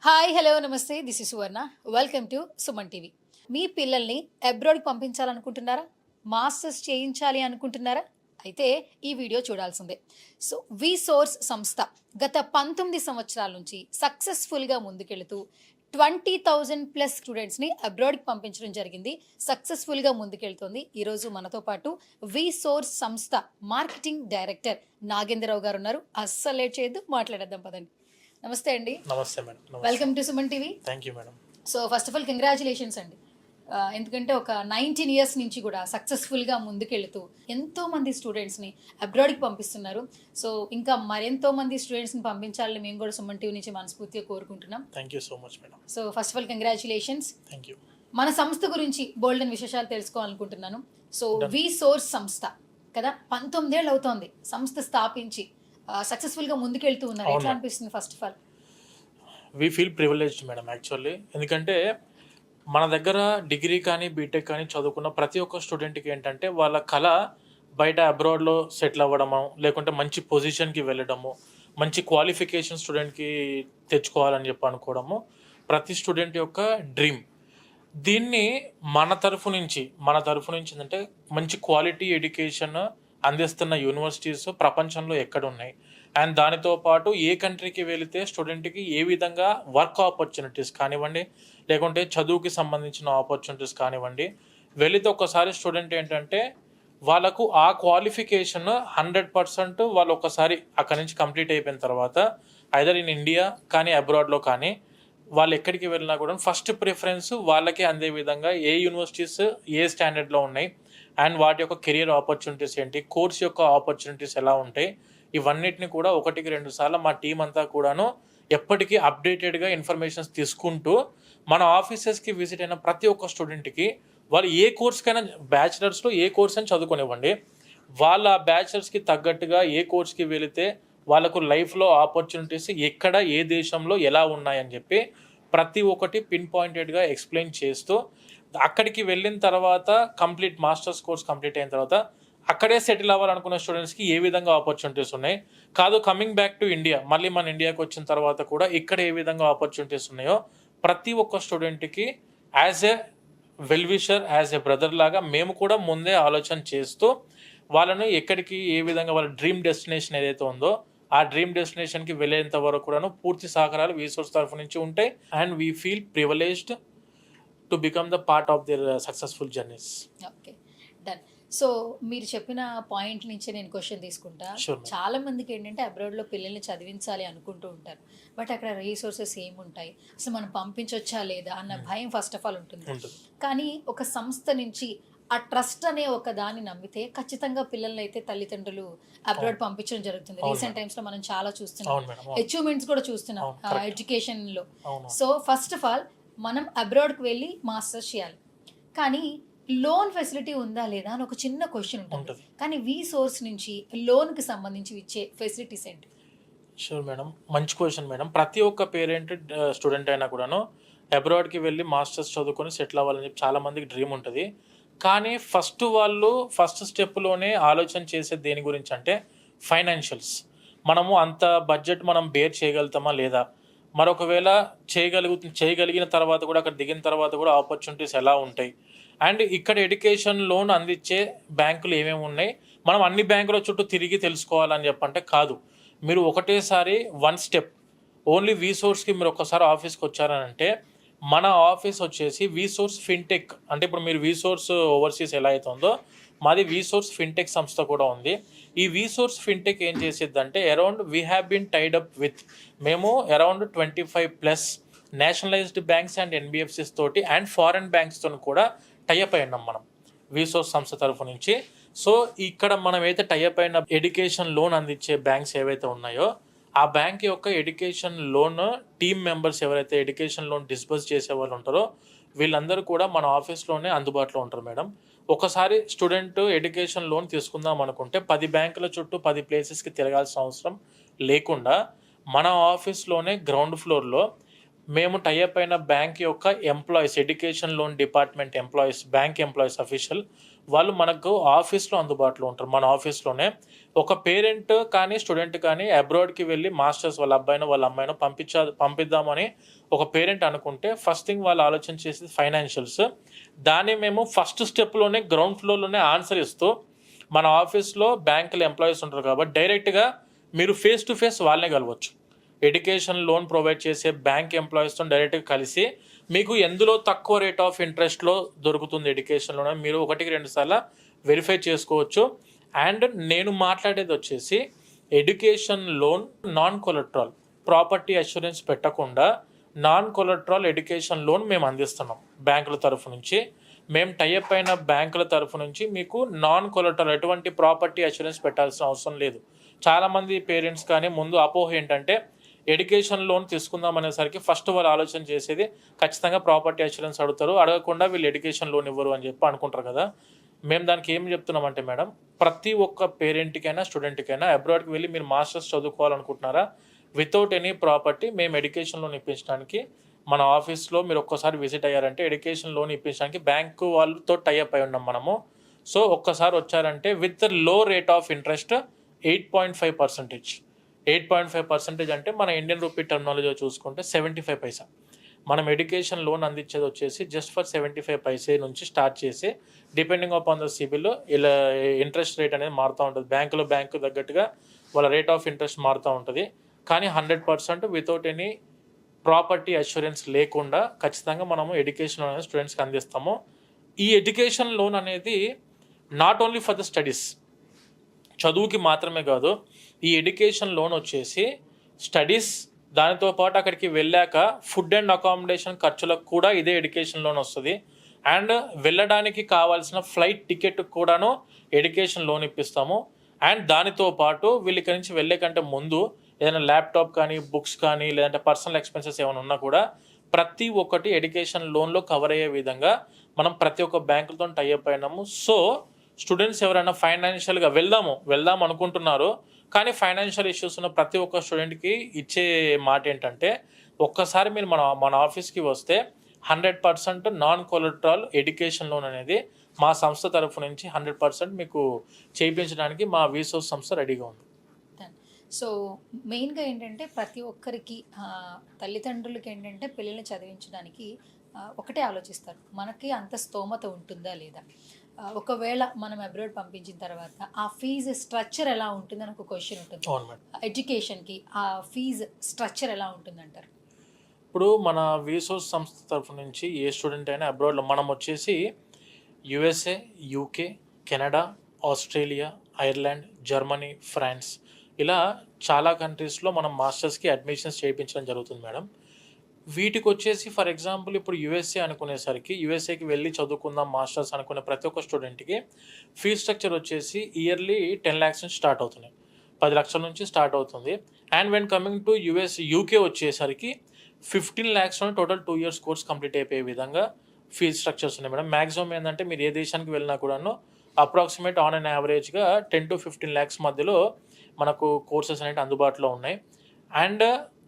Hi hello namaste this is Suvarna welcome to Suman TV. మీ పిల్లల్ని అబ్రాడ్కి పంపించాలనుకుంటున్నారా? మాస్టర్స్ చేయించాలి అనుకుంటున్నారా? అయితే ఈ వీడియో చూడాల్సిందే. సో వి సోర్స్ సంస్థ గత 19 సంవత్సరాల నుంచి సక్సెస్ఫుల్గా ముందుకెళుతూ 20,000+ స్టూడెంట్స్ని అబ్రాడ్కి పంపించడం జరిగింది. సక్సెస్ఫుల్గా ముందుకెళ్తోంది. ఈరోజు మనతో పాటు వి సోర్స్ సంస్థ మార్కెటింగ్ డైరెక్టర్ నాగేంద్రరావు గారు ఉన్నారు. అస్సలు లేట్ చేయొద్దు, మాట్లాడేద్దాం పదండి. నమస్తే అండి. నమస్తే madam. Welcome to Suman TV. Thank you madam. So first of all congratulations అండి. ఎందుకంటే ఒక 19 ఇయర్స్ నుంచి కూడా సక్సెస్ఫుల్గా ముందుకెళ్తూ ఎంతో మంది స్టూడెంట్స్ని అబ్రాడ్కి పంపిస్తున్నారు. సో ఇంకా మరెంతో మంది స్టూడెంట్స్ని పంపించాలని మేము కూడా సుమన్ టీవీ నుంచి మనస్ఫూర్తిగా కోరుకుంటున్నాం. Thank you so much madam. So first of all congratulations. Thank you. మన సంస్థ గురించి బోల్డెన్ విశేషాలు తెలుసుకోవాలనుకుంటున్నాను. సో వి సోర్స్ సంస్థ కదా, 19 ఏళ్ళు అవుతోంది సంస్థ స్థాపించి సక్సెస్ఫుల్గా ముందుకెళ్తూ ఉన్నారు. ఎట్లా అనిపిస్తుంది first of all? We feel privileged madam actually. ఎందుకంటే మన దగ్గర డిగ్రీ కానీ బీటెక్ కానీ చదువుకున్న ప్రతి ఒక్క స్టూడెంట్కి ఏంటంటే వాళ్ళ కళ బయట అబ్రాడ్లో సెటిల్ అవ్వడము, లేకుంటే మంచి పొజిషన్కి వెళ్ళడము, మంచి క్వాలిఫికేషన్ స్టూడెంట్కి తెచ్చుకోవాలని చెప్పి అనుకోవడము ప్రతి స్టూడెంట్ యొక్క డ్రీమ్. దీన్ని మన తరఫు నుంచి ఏంటంటే మంచి క్వాలిటీ ఎడ్యుకేషన్ అందిస్తున్న యూనివర్సిటీస్ ప్రపంచంలో ఎక్కడున్నాయి, అండ్ దానితో పాటు ఏ కంట్రీకి వెళితే స్టూడెంట్కి ఏ విధంగా వర్క్ ఆపర్చునిటీస్ కానివ్వండి, లేకుంటే చదువుకి సంబంధించిన ఆపర్చునిటీస్ కానివ్వండి, వెళితే ఒకసారి స్టూడెంట్ ఏంటంటే వాళ్ళకు ఆ క్వాలిఫికేషన్ 100% వాళ్ళు ఒకసారి అక్కడి నుంచి కంప్లీట్ అయిపోయిన తర్వాత ఐదర్ ఇన్ ఇండియా కానీ అబ్రాడ్లో కానీ వాళ్ళు ఎక్కడికి వెళ్ళినా కూడా ఫస్ట్ ప్రిఫరెన్స్ వాళ్ళకే అందే విధంగా ఏ యూనివర్సిటీస్ ఏ స్టాండర్డ్లో ఉన్నాయి, అండ్ వాటి యొక్క కెరియర్ ఆపర్చునిటీస్ ఏంటి, కోర్స్ యొక్క ఆపర్చునిటీస్ ఎలా ఉంటాయి, ఇవన్నిటిని కూడా 1-2 సార్లు మా టీం అంతా కూడాను ఎప్పటికీ అప్డేటెడ్గా ఇన్ఫర్మేషన్స్ తీసుకుంటూ మన ఆఫీసెస్కి విజిట్ అయిన ప్రతి ఒక్క స్టూడెంట్కి వాళ్ళు ఏ కోర్స్కైనా బ్యాచిలర్స్లో ఏ కోర్స్ అని చదువుకోనివ్వండి, వాళ్ళ బ్యాచిలర్స్కి తగ్గట్టుగా ఏ కోర్స్కి వెళితే వాళ్ళకు లైఫ్లో ఆపర్చునిటీస్ ఎక్కడ ఏ దేశంలో ఎలా ఉన్నాయని చెప్పి ప్రతి ఒక్కటి పిన్ పాయింటెడ్గా ఎక్స్ప్లెయిన్ చేస్తూ అక్కడికి వెళ్ళిన తర్వాత కంప్లీట్ మాస్టర్స్ కోర్స్ కంప్లీట్ అయిన తర్వాత అక్కడే సెటిల్ అవ్వాలనుకున్న స్టూడెంట్స్కి ఏ విధంగా ఆపర్చునిటీస్ ఉన్నాయి, కాదు కమింగ్ బ్యాక్ టు ఇండియా మళ్ళీ మన ఇండియాకి వచ్చిన తర్వాత కూడా ఇక్కడ ఏ విధంగా ఆపర్చునిటీస్ ఉన్నాయో ప్రతి ఒక్క స్టూడెంట్కి as a well wisher, as a brother లాగా మేము కూడా ముందే ఆలోచన చేస్తూ వాళ్ళను ఎక్కడికి ఏ విధంగా వాళ్ళ డ్రీమ్ డెస్టినేషన్ ఏదైతే ఉందో ఆ డ్రీమ్ డెస్టినేషన్కి వెళ్ళేంత వరకు కూడాను పూర్తి సహకారాలు వి సోర్స్ తరఫు నుంచి ఉంటాయి. And we feel privileged to become the part of their successful journeys. Okay, done. So మీరు చెప్పిన పాయింట్ నుంచి నేను క్వశ్చన్ తీసుకుంటా. చాలా మందికి ఏంటంటే అబ్రాడ్లో పిల్లల్ని చదివించాలి అనుకుంటూ ఉంటారు, బట్ అక్కడ రీసోర్సెస్ ఏముంటాయి, అసలు మనం పంపించొచ్చా లేదా అన్న భయం ఫస్ట్ ఆఫ్ ఆల్ ఉంటుంది. కానీ ఒక సంస్థ నుంచి ఆ ట్రస్ట్ అనే ఒక దాన్ని నమ్మితే ఖచ్చితంగా పిల్లల్ని అయితే తల్లిదండ్రులు అబ్రాడ్ పంపించడం జరుగుతుంది. రీసెంట్ టైమ్స్ లో మనం చాలా చూస్తున్నాం, అచీవ్మెంట్స్ కూడా చూస్తున్నాం ఎడ్యుకేషన్ లో. సో ఫస్ట్ ఆఫ్ ఆల్ మనం అబ్రాడ్కి వెళ్ళి మాస్టర్స్ చేయాలి, కానీ లోన్ ఫెసిలిటీ ఉందా లేదా అని ఒక చిన్న క్వశ్చన్ ఉంటుంది. కానీ వి సోర్స్ నుంచి లోన్కి సంబంధించి ఇచ్చే ఫెసిలిటీస్ ఏంటి? షూర్ మేడం, మంచి క్వశ్చన్ మేడం. ప్రతి ఒక్క పేరెంట్ స్టూడెంట్ అయినా కూడాను అబ్రాడ్కి వెళ్ళి మాస్టర్స్ చదువుకొని సెటిల్ అవ్వాలని చెప్పి చాలామందికి డ్రీమ్ ఉంటుంది. కానీ ఫస్ట్ స్టెప్లోనే ఆలోచన చేసే దేని గురించి అంటే ఫైనాన్షియల్స్. మనము అంత బడ్జెట్ మనం బేర్ చేయగలుగుతామా లేదా, మరొకవేళ చేయగలిగిన తర్వాత కూడా అక్కడ దిగిన తర్వాత కూడా ఆపర్చునిటీస్ ఎలా ఉంటాయి, అండ్ ఇక్కడ ఎడ్యుకేషన్ లోన్ అందించే బ్యాంకులు ఏమేమి ఉన్నాయి, మనం అన్ని బ్యాంకుల చుట్టూ తిరిగి తెలుసుకోవాలని చెప్పంటే కాదు. మీరు ఒకటేసారి వన్ స్టెప్ ఓన్లీ వి సోర్స్కి మీరు ఒకసారి ఆఫీస్కి వచ్చారనంటే మన ఆఫీస్ వచ్చేసి వి సోర్స్ ఫిన్టెక్, అంటే ఇప్పుడు మీరు వి సోర్స్ ఓవర్సీస్ ఎలా అవుతుందో మాది వి సోర్స్ ఫిన్టెక్ సంస్థ కూడా ఉంది. ఈ వి సోర్స్ ఫిన్టెక్ ఏం చేసేద్దంటే we have been tied up with మేము around 25+ nationalised banks and NBFCs తోటి అండ్ ఫారెన్ బ్యాంక్స్తో కూడా టైఅప్ అయి ఉన్నాం మనం వి సోర్స్ సంస్థ తరఫు నుంచి. సో ఇక్కడ మనం అయితే టైఅప్ అయిన ఎడ్యుకేషన్ లోన్ అందించే బ్యాంక్స్ ఏవైతే ఉన్నాయో ఆ బ్యాంక్ యొక్క ఎడ్యుకేషన్ లోన్ టీమ్ మెంబర్స్ ఎవరైతే ఎడ్యుకేషన్ లోన్ డిస్బర్స్ చేసే వాళ్ళు ఉంటారో వీళ్ళందరూ కూడా మన ఆఫీస్లోనే అందుబాటులో ఉంటారు మేడం. ఒకసారి స్టూడెంట్ ఎడ్యుకేషన్ లోన్ తీసుకుందాం అనుకుంటే 10 బ్యాంకుల చుట్టూ 10 ప్లేసెస్కి తిరగాల్సిన అవసరం లేకుండా మన ఆఫీస్లోనే గ్రౌండ్ ఫ్లోర్లో మేము టైఅప్ అయిన బ్యాంక్ యొక్క employees, education loan department employees, bank employees official వాళ్ళు మనకు ఆఫీస్లో అందుబాటులో ఉంటారు. మన ఆఫీస్లోనే ఒక పేరెంట్ కానీ స్టూడెంట్ కానీ అబ్రాడ్కి వెళ్ళి మాస్టర్స్ వాళ్ళ అబ్బాయినో వాళ్ళ అమ్మాయినో పంపిద్దామని ఒక పేరెంట్ అనుకుంటే ఫస్ట్ థింగ్ వాళ్ళు ఆలోచన చేసేది ఫైనాన్షియల్స్. దాన్ని మేము ఫస్ట్ స్టెప్లోనే గ్రౌండ్ ఫ్లోర్లోనే ఆన్సర్ ఇస్తూ మన ఆఫీస్లో బ్యాంకులో ఎంప్లాయీస్ ఉంటారు కాబట్టి డైరెక్ట్గా మీరు ఫేస్ టు ఫేస్ వాళ్ళనే కలవచ్చు. ఎడ్యుకేషన్ లోన్ ప్రొవైడ్ చేసే బ్యాంక్ ఎంప్లాయీస్తో డైరెక్ట్గా కలిసి మీకు ఎందులో తక్కువ రేట్ ఆఫ్ ఇంట్రెస్ట్లో దొరుకుతుంది ఎడ్యుకేషన్ లోన్ మీరు 1-2 సార్లు వెరిఫై చేసుకోవచ్చు. అండ్ నేను మాట్లాడేది వచ్చేసి education loan non collateral property assurance పెట్టకుండా నాన్ కొలెట్రల్ ఎడ్యుకేషన్ లోన్ మేము అందిస్తున్నాం బ్యాంకుల తరఫు నుంచి. మేము టైఅప్ అయిన బ్యాంకుల తరఫు నుంచి మీకు నాన్ కొలెట్రల్ ఎటువంటి ప్రాపర్టీ అష్యూరెన్స్ పెట్టాల్సిన అవసరం లేదు. చాలామంది పేరెంట్స్ కానీ ముందు అపోహ ఏంటంటే ఎడ్యుకేషన్ లోన్ తీసుకుందాం అనేసరికి ఫస్ట్ వాళ్ళు ఆలోచన చేసేది ఖచ్చితంగా ప్రాపర్టీ అష్యూరెన్స్ అడుగుతారు, అడగకుండా వీళ్ళు ఎడ్యుకేషన్ లోన్ ఇవ్వరు అని చెప్పి అనుకుంటారు కదా. మేము దానికి ఏం చెప్తున్నామంటే మేడం, ప్రతి ఒక్క పేరెంట్కైనా స్టూడెంట్కైనా అబ్రాడ్కి వెళ్ళి మీరు మాస్టర్స్ చదువుకోవాలనుకుంటున్నారా వితౌట్ ఎనీ ప్రాపర్టీ మేము ఎడ్యుకేషన్ లోన్ ఇప్పించడానికి మన ఆఫీస్లో మీరు ఒక్కసారి విజిట్ అయ్యారంటే ఎడ్యుకేషన్ లోన్ ఇప్పించడానికి బ్యాంకు వాళ్ళతో టైఅప్ అయి ఉన్నాం మనము. సో ఒక్కసారి వచ్చారంటే విత్ లో రేట్ ఆఫ్ ఇంట్రెస్ట్ 8.5%. 8.5% అంటే మన ఇండియన్ రూపీ టర్మినాలజీ చూసుకుంటే 75 పైసా. మనం ఎడ్యుకేషన్ లోన్ అందించేది వచ్చేసి జస్ట్ ఫర్ 75 పైసే నుంచి స్టార్ట్ చేసి డిపెండింగ్ ఆన్ ద సిబిల్ ఇలా ఇంట్రెస్ట్ రేట్ అనేది మారుతూ ఉంటుంది. బ్యాంకు తగ్గట్టుగా వాళ్ళ రేట్ ఆఫ్ ఇంట్రెస్ట్ మారుతూ ఉంటుంది. కానీ 100% వితౌట్ ఎనీ ప్రాపర్టీ అష్యూరెన్స్ లేకుండా ఖచ్చితంగా మనము ఎడ్యుకేషన్ లోన్ అనేది స్టూడెంట్స్కి అందిస్తాము. ఈ ఎడ్యుకేషన్ లోన్ అనేది not only for the studies, చదువుకి మాత్రమే కాదు. ఈ ఎడ్యుకేషన్ లోన్ వచ్చేసి స్టడీస్ దానితో పాటు అక్కడికి వెళ్ళాక ఫుడ్ అండ్ అకామిడేషన్ ఖర్చులకు కూడా ఇదే ఎడ్యుకేషన్ లోన్ వస్తుంది. అండ్ వెళ్ళడానికి కావాల్సిన ఫ్లైట్ టికెట్ కూడాను ఎడ్యుకేషన్ లోన్ ఇప్పిస్తాము. అండ్ దానితో పాటు వీళ్ళు ఇక్కడి నుంచి వెళ్ళే కంటే ముందు ఏదైనా ల్యాప్టాప్ కానీ బుక్స్ కానీ లేదంటే పర్సనల్ ఎక్స్పెన్సెస్ ఏమైనా ఉన్నా కూడా ప్రతి ఒక్కటి ఎడ్యుకేషన్ లోన్లో కవర్ అయ్యే విధంగా మనం ప్రతి ఒక్క బ్యాంకులతో టైఅప్ అయినాము. సో స్టూడెంట్స్ ఎవరైనా ఫైనాన్షియల్గా వెళ్దాం అనుకుంటున్నారో కానీ ఫైనాన్షియల్ ఇష్యూస్ ఉన్న ప్రతి ఒక్క స్టూడెంట్కి ఇచ్చే మాట ఏంటంటే ఒక్కసారి మీరు మన ఆఫీస్కి వస్తే 100% నాన్ కొలెట్రల్ ఎడ్యుకేషన్ లోన్ అనేది మా సంస్థ తరఫు నుంచి 100% మీకు చేయించడానికి మా వీసోస్ సంస్థ రెడీగా ఉంది. సో మెయిన్గా ఏంటంటే ప్రతి ఒక్కరికి తల్లిదండ్రులకి ఏంటంటే పిల్లల్ని చదివించడానికి ఒకటే ఆలోచిస్తారు, మనకి అంత స్తోమత ఉంటుందా లేదా. ఒకవేళ మనం అబ్రాడ్ పంపించిన తర్వాత ఆ ఫీజు స్ట్రక్చర్ ఎలా ఉంటుందని ఒక క్వశ్చన్ ఉంటుంది. ఎడ్యుకేషన్కి ఆ ఫీజు స్ట్రక్చర్ ఎలా ఉంటుందంటారు? ఇప్పుడు మన వీసోస్ సంస్థ తరఫు నుంచి ఏ స్టూడెంట్ అయినా అబ్రాడ్లో మనం వచ్చేసి USA, UK, Canada, Australia, Ireland, Germany, France ఇలా చాలా కంట్రీస్లో మనం మాస్టర్స్కి అడ్మిషన్స్ చేయించడం జరుగుతుంది మేడం. వీటికి వచ్చేసి ఫర్ ఎగ్జాంపుల్ ఇప్పుడు యుఎస్ఏ అనుకునేసరికి యుఎస్ఏకి వెళ్ళి చదువుకుందాం మాస్టర్స్ అనుకునే ప్రతి ఒక్క స్టూడెంట్కి ఫీజ్ స్ట్రక్చర్ వచ్చేసి ఇయర్లీ 10 lakhs నుంచి స్టార్ట్ అవుతున్నాయి, 10 లక్షల నుంచి స్టార్ట్ అవుతుంది. And when coming to UK వచ్చేసరికి 15 lakhs total 2 years course complete అయిపోయే విధంగా ఫీజ్ స్ట్రక్చర్స్ ఉన్నాయి మేడం. మ్యాక్సిమం ఏంటంటే మీరు ఏ దేశానికి వెళ్ళినా కూడాను అప్రాక్సిమేట్ ఆన్ అండ్ యావరేజ్గా 10 to 15 lakhs మధ్యలో మనకు కోర్సెస్ అనేవి అందుబాటులో ఉన్నాయి. అండ్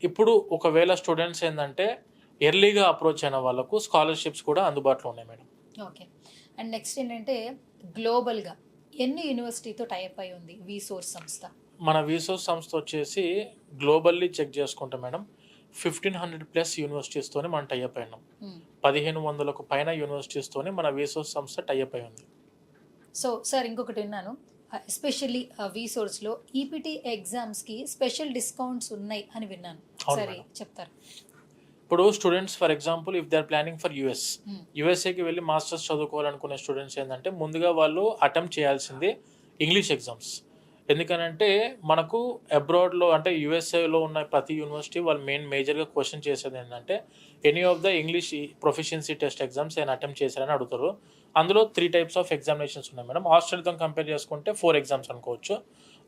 ఇప్పుడు ఒకవేళ స్టూడెంట్స్ ఏంటంటే ఎర్లీగా అప్రోచ్ అయిన వాళ్ళకు స్కాలర్షిప్స్ కూడా అందుబాటులో ఉన్నాయి మేడం. ఓకే. అండ్ నెక్స్ట్ ఏంటంటే గ్లోబల్గా ఎన్ని యూనివర్సిటీతో టైఅప్ అయి ఉంది వీసోర్స్ సంస్థ? మన వీసోర్స్ సంస్థ వచ్చేసి గ్లోబల్లీ చెక్ చేసుకుంటే మేడం 1500+ యూనివర్సిటీస్తోనే మనం టైఅప్ అయినాం. 1500కు పైన యూనివర్సిటీస్తోనే మన వీసోర్స్ సంస్థ టైఅప్ అయి ఉంది. సో సార్ ఇంకొకటి విన్నాను, ఎస్పెషల్లీ వీసోర్స్లో ఈపీటీ ఎగ్జామ్స్కి స్పెషల్ డిస్కౌంట్స్ ఉన్నాయి అని విన్నాను, సరే చెప్తారు? ఇప్పుడు students for example if they are planning for యుఎస్ఏకి వెళ్ళి మాస్టర్స్ చదువుకోవాలనుకునే స్టూడెంట్స్ ఏంటంటే ముందుగా వాళ్ళు అటెంప్ట్ చేయాల్సింది ఇంగ్లీష్ ఎగ్జామ్స్. ఎందుకనంటే మనకు అబ్రాడ్లో అంటే యుఎస్ఏలో ఉన్న ప్రతి యూనివర్సిటీ వాళ్ళు మేజర్గా క్వశ్చన్ చేసేది ఏంటంటే any of the English proficiency test exams ఏమైనా అటెంప్ట్ చేశారని అడుగుతారు. అందులో 3 types ఆఫ్ ఎగ్జామినేషన్స్ ఉన్నాయి మేడం. ఆస్ట్రేలియాతో కంపేర్ చేసుకుంటే 4 ఎగ్జామ్స్ అనుకోవచ్చు.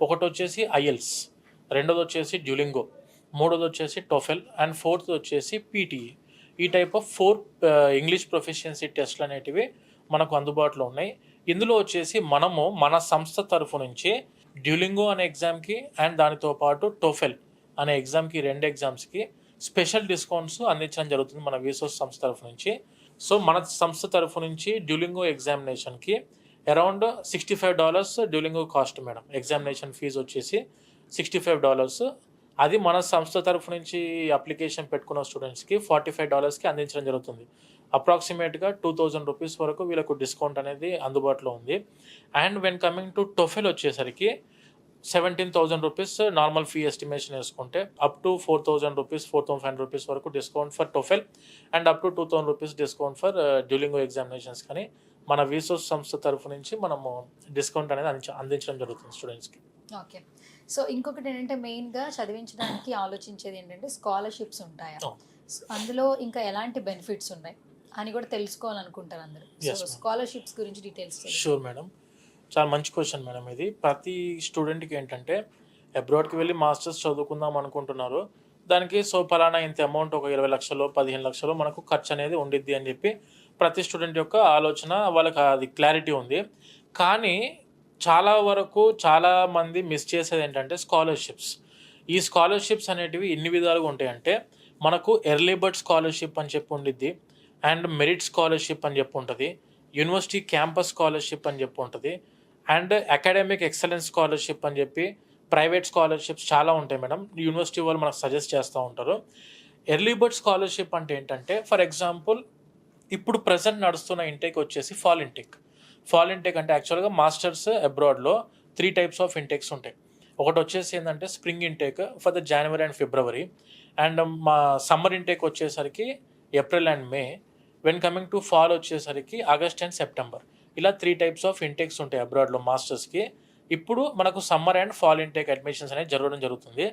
ఒకటి వచ్చేసి ఐఎల్స్, రెండోది వచ్చేసి డ్యూలింగో, మూడోది వచ్చేసి టోఫెల్ అండ్ ఫోర్త్ వచ్చేసి పీటీఈ. ఈ టైప్ ఆఫ్ 4 ఇంగ్లీష్ ప్రొఫిషియన్సీ టెస్ట్లు అనేటివి మనకు అందుబాటులో ఉన్నాయి. ఇందులో వచ్చేసి మనము మన సంస్థ తరఫు నుంచి డ్యూలింగో అనే ఎగ్జామ్కి అండ్ దానితో పాటు టోఫెల్ అనే ఎగ్జామ్కి 2 ఎగ్జామ్స్కి స్పెషల్ డిస్కౌంట్స్ అందించడం జరుగుతుంది మన వీసోస్ సంస్థ తరఫు నుంచి. సో మన సంస్థ తరఫు నుంచి డ్యూలింగో ఎగ్జామినేషన్కి around $65 Duolingo cost madam. Examination fees వచ్చేసి $65. అది మన సంస్థ తరఫు నుంచి అప్లికేషన్ పెట్టుకున్న స్టూడెంట్స్కి $45కి అందించడం జరుగుతుంది. అప్రాక్సిమేట్గా $2000 వరకు వీళ్ళకు డిస్కౌంట్ అనేది అందుబాటులో ఉంది. And when coming to TOEFL వచ్చేసరికి $17,000 నార్మల్ ఫీ ఎస్టిమేషన్ వేసుకుంటే అప్ టు $4,000 $4,500 వరకు discount for TOEFL and up to $2,000 discount for Duolingo examinations కానీ మన వీసోస్ సంస్థ తరఫు నుంచి మనము డిస్కౌంట్ అనేది అందించడం జరుగుతుంది స్టూడెంట్స్కి. ఓకే. సో ఇంకొకటి ఏంటంటే మెయిన్గా చదివించడానికి ఆలోచించేది ఏంటంటే స్కాలర్షిప్స్ ఉంటాయా, అందులో ఇంకా ఎలాంటి బెనిఫిట్స్ ఉన్నాయి అని కూడా తెలుసుకోవాలనుకుంటారు అందరూ. సో స్కాలర్షిప్స్ గురించి డీటెయిల్స్. షూర్ మేడం, చాలా మంచి క్వశ్చన్ మేడం ఇది. ప్రతి స్టూడెంట్కి ఏంటంటే అబ్రాడ్కి వెళ్ళి మాస్టర్స్ చదువుకుందాం అనుకుంటున్నారు, దానికి పలానా ఇంత అమౌంట్ ఒక 20 లక్షలు 15 లక్షలు మనకు ఖర్చు అనేది ఉండిద్ది అని చెప్పి ప్రతి స్టూడెంట్ యొక్క ఆలోచన, వాళ్ళకి అది క్లారిటీ ఉంది. కానీ చాలా వరకు చాలామంది మిస్ చేసేది ఏంటంటే స్కాలర్షిప్స్. ఈ స్కాలర్షిప్స్ అనేటివి ఎన్ని విధాలుగా ఉంటాయంటే మనకు ఎర్లీ బర్డ్ స్కాలర్షిప్ అని చెప్పి ఉండిద్ది, అండ్ మెరిట్ స్కాలర్షిప్ అని చెప్పి ఉంటుంది, యూనివర్సిటీ క్యాంపస్ స్కాలర్షిప్ అని చెప్పి ఉంటుంది, అండ్ అకాడమిక్ ఎక్సలెన్స్ స్కాలర్షిప్ అని చెప్పి ప్రైవేట్ స్కాలర్షిప్స్ చాలా ఉంటాయి మేడం. యూనివర్సిటీ వాళ్ళు మనకు సజెస్ట్ చేస్తూ ఉంటారు. ఎర్లీ బర్డ్ స్కాలర్షిప్ అంటే ఏంటంటే ఫర్ ఎగ్జాంపుల్ ఇప్పుడు ప్రజెంట్ నడుస్తున్న ఇంటేక్ వచ్చేసి ఫాల్ ఇంటేక్. ఫాల్ ఇంటేక్ అంటే యాక్చువల్గా మాస్టర్స్ అబ్రాడ్లో 3 టైప్స్ ఆఫ్ ఇంటేక్స్ ఉంటాయి. ఒకటి వచ్చేసి ఏంటంటే spring intake for the January and February, and మా సమ్మర్ ఇంటేక్ వచ్చేసరికి April and May, when coming to fall వచ్చేసరికి ఆగస్ట్ అండ్ సెప్టెంబర్. ఇలా 3 టైప్స్ ఆఫ్ ఇంటేక్స్ ఉంటాయి అబ్రాడ్లో మాస్టర్స్కి. ఇప్పుడు మనకు summer and fall intake admissions అనేది జరగడం జరుగుతుంది.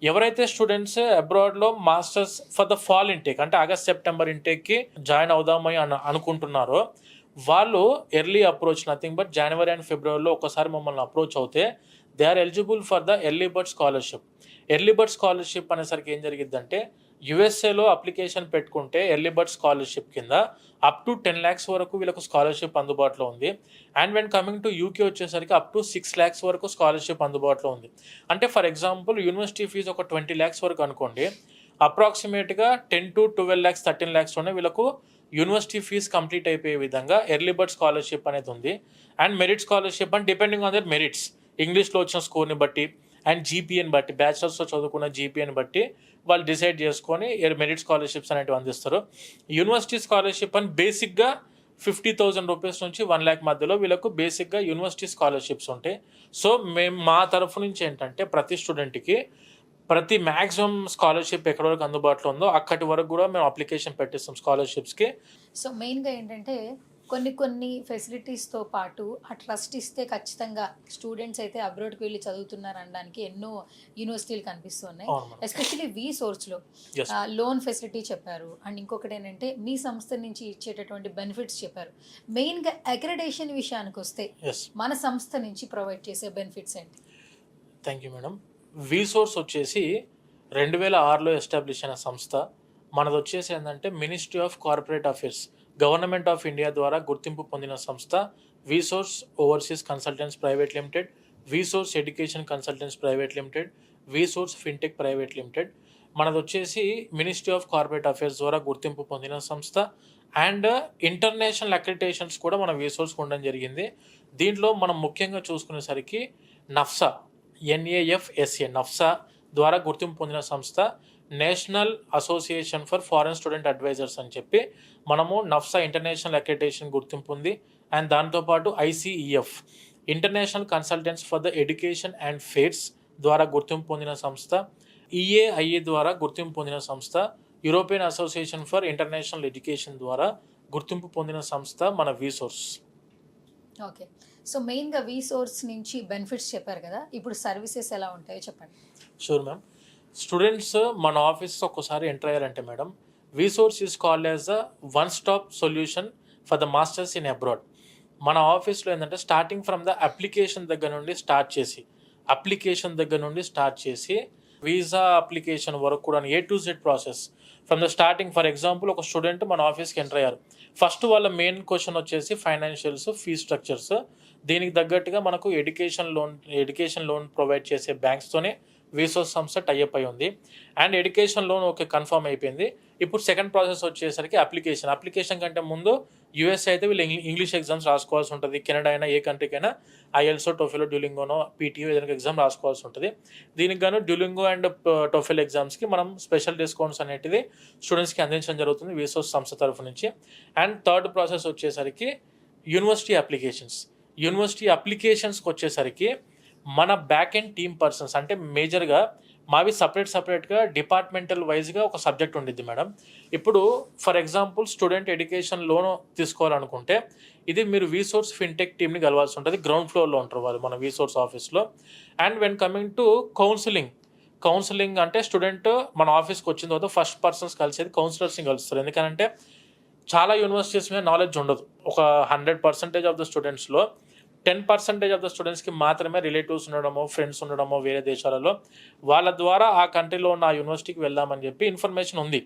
ఎవరైతే స్టూడెంట్స్ అబ్రాడ్లో masters for the fall intake అంటే ఆగస్ట్ సెప్టెంబర్ ఇంటేక్కి జాయిన్ అవుదామని అనుకుంటున్నారో వాళ్ళు ఎర్లీ అప్రోచ్, నథింగ్ బట్ జనవరి అండ్ ఫిబ్రవరిలో ఒకసారి మమ్మల్ని అప్రోచ్ అవుతే they are eligible for the early bird scholarship. Early bird scholarship అనేసరికి ఏం జరిగిద్దంటే యుఎస్ఏలో అప్లికేషన్ పెట్టుకుంటే ఎర్లీ బర్డ్ స్కాలర్షిప్ కింద అప్ టు 10 lakhs వరకు వీళ్ళకు స్కాలర్షిప్ అందుబాటులో ఉంది. And when coming to UK వచ్చేసరికి అప్ టు 6 lakhs వరకు స్కాలర్షిప్ అందుబాటులో ఉంది. అంటే ఫర్ ఎగ్జాంపుల్ యూనివర్సిటీ ఫీజు ఒక 20 lakhs వరకు అనుకోండి, అప్రాక్సిమేట్గా 10 to 12 lakhs 13 lakhsలోనే వీళ్ళకు యూనివర్సిటీ ఫీజు కంప్లీట్ అయిపోయే విధంగా ఎర్లీ బర్డ్ స్కాలర్షిప్ అనేది ఉంది. And merit scholarship and depending on their merits, ఇంగ్లీష్లో వచ్చిన స్కోర్ని బట్టి అండ్ జీపీఎని బట్టి, బ్యాచిలర్స్లో చదువుకున్న జీపీఎని బట్టి వాళ్ళు డిసైడ్ చేసుకొని మెరిట్ స్కాలర్షిప్స్ అనేవి అందిస్తారు. యూనివర్సిటీ స్కాలర్షిప్ అని బేసిక్గా $50,000 నుంచి 1 lakh మధ్యలో వీళ్ళకు బేసిక్గా యూనివర్సిటీ స్కాలర్షిప్స్ ఉంటాయి. సో మేము మా తరఫు నుంచి ఏంటంటే ప్రతి స్టూడెంట్కి ప్రతి మ్యాక్సిమం స్కాలర్షిప్ ఎక్కడి వరకు అందుబాటులో ఉందో అక్కడి వరకు కూడా మేము అప్లికేషన్ పెట్టిస్తాం స్కాలర్షిప్స్కి. సో మెయిన్గా ఏంటంటే కొన్ని ఫెసిలిటీస్తో పాటు ఆ ట్రస్ట్ ఇస్తే ఖచ్చితంగా స్టూడెంట్స్ అయితే అబ్రాడ్కి వెళ్ళి చదువుతున్నారు అనడానికి ఎన్నో యూనివర్సిటీలు కనిపిస్తున్నాయి. ఎస్పెషల్లీ వి సోర్స్లో లోన్ ఫెసిలిటీ చెప్పారు, అండ్ ఇంకొకటి ఏంటంటే మీ సంస్థ నుంచి ఇచ్చేటటువంటి బెనిఫిట్స్ చెప్పారు. మెయిన్గా అక్రెడిటేషన్ విషయానికి వస్తే మన సంస్థ నుంచి ప్రొవైడ్ చేసే బెనిఫిట్స్ ఏంటి? Thank you madam. We Source వచ్చేసి 2006లో ఎస్టాబ్లిష్ అయిన సంస్థ. మనది వచ్చేసి ఏంటంటే ministry of corporate affairs, government of India ద్వారా గుర్తింపు పొందిన సంస్థ V Source overseas consultants private limited, V Source education consultants private limited, V source fintech private limited. మనది వచ్చేసి మినిస్ట్రీ ఆఫ్ కార్పొరేట్ అఫేర్స్ ద్వారా గుర్తింపు పొందిన సంస్థ. అండ్ ఇంటర్నేషనల్ అక్రిడిటేషన్స్ కూడా మన వి సోర్స్కి ఉండడం జరిగింది. దీంట్లో మనం ముఖ్యంగా చూసుకునేసరికి నఫ్సా, NAFSA నఫ్సా ద్వారా గుర్తింపు పొందిన సంస్థ National Association for Foreign Student Advisers అని చెప్పి మనము నఫ్సా ఇంటర్నేషనల్ అక్రిడిటేషన్ గుర్తింపు ఉంది. అండ్ దాంతోపాటు ICEF international consultants for the education and fares ద్వారా గుర్తింపు పొందిన సంస్థ, EAIA ద్వారా గుర్తింపు పొందిన సంస్థ, European association for international education ద్వారా గుర్తింపు పొందిన సంస్థ మన వి సోర్స్. ఓకే. సో మెయిన్గా వి సోర్స్ నుంచి బెనిఫిట్స్ చెప్పారు కదా, ఇప్పుడు సర్వీసెస్ ఎలా ఉంటాయో చెప్పండి. Sure ma'am. స్టూడెంట్స్ మన ఆఫీస్ ఒక్కసారి ఎంటర్ అయ్యారంటే madam, we source is called as the one stop solution for the masters in abroad. మన ఆఫీస్లో ఏంటంటే స్టార్టింగ్ ఫ్రమ్ ద అప్లికేషన్ దగ్గర నుండి స్టార్ట్ చేసి వీసా అప్లికేషన్ వరకు కూడా A to Z process from the starting. For example ఒక student మన ఆఫీస్కి ఎంటర్ అయ్యారు, ఫస్ట్ వాళ్ళ మెయిన్ క్వశ్చన్ వచ్చేసి ఫైనాన్షియల్స్, ఫీ స్ట్రక్చర్స్. దీనికి తగ్గట్టుగా మనకు ఎడ్యుకేషన్ లోన్ ప్రొవైడ్ చేసే బ్యాంక్స్తోనే వీసోస్ సంస్థ టైఅప్ అయి ఉంది. And education loan okay confirm అయిపోయింది. ఇప్పుడు సెకండ్ ప్రాసెస్ వచ్చేసరికి అప్లికేషన్ కంటే ముందు యూఎస్ అయితే వీళ్ళు ఇంగ్లీష్ ఎగ్జామ్స్ రాసుకోవాల్సి ఉంటుంది. కెనడా అయినా ఏ కంట్రీకైనా ఐఎల్సో, టోఫెలో, డ్యూలింగోనో, పీటీఓ ఏదైనా ఎగ్జామ్ రాసుకోవాల్సి ఉంటుంది. దీనికి గాను డ్యూలింగో అండ్ టోఫెల్ ఎగ్జామ్స్కి మనం స్పెషల్ డిస్కౌంట్స్ అనేటివి స్టూడెంట్స్కి అందించడం జరుగుతుంది వీసోస్ సంస్థ తరఫు నుంచి. అండ్ థర్డ్ ప్రాసెస్ వచ్చేసరికి యూనివర్సిటీ అప్లికేషన్స్కి వచ్చేసరికి మన బ్యాక్ ఎండ్ టీమ్ పర్సన్స్ అంటే మేజర్గా మావి సపరేట్గా డిపార్ట్మెంటల్ వైజ్గా ఒక సబ్జెక్ట్ ఉండిద్ది మేడం. ఇప్పుడు for example student education loan తీసుకోవాలనుకుంటే ఇది మీరు వీసోర్స్ ఫిన్టెక్ టీమ్ని కలవాల్సి ఉంటుంది. గ్రౌండ్ ఫ్లోర్లో ఉంటారు వాళ్ళు మన వీసోర్స్ ఆఫీస్లో. And when coming to counselling అంటే స్టూడెంట్ మన ఆఫీస్కి వచ్చిన తర్వాత ఫస్ట్ పర్సన్స్ కలిసేది కౌన్సిలర్స్ని కలుస్తారు. ఎందుకంటే చాలా యూనివర్సిటీస్ మీద నాలెడ్జ్ ఉండదు. ఒక 100% ఆఫ్ ద స్టూడెంట్స్లో 10% ఆఫ్ ద స్టూడెంట్స్కి మాత్రమే రిలేటివ్స్ ఉండడమో, ఫ్రెండ్స్ ఉండడమో వేరే దేశాలలో, వాళ్ళ ద్వారా ఆ కంట్రీలో ఉన్న ఆ యూనివర్సిటీకి వెళ్దామని చెప్పి ఇన్ఫర్మేషన్ ఉంది.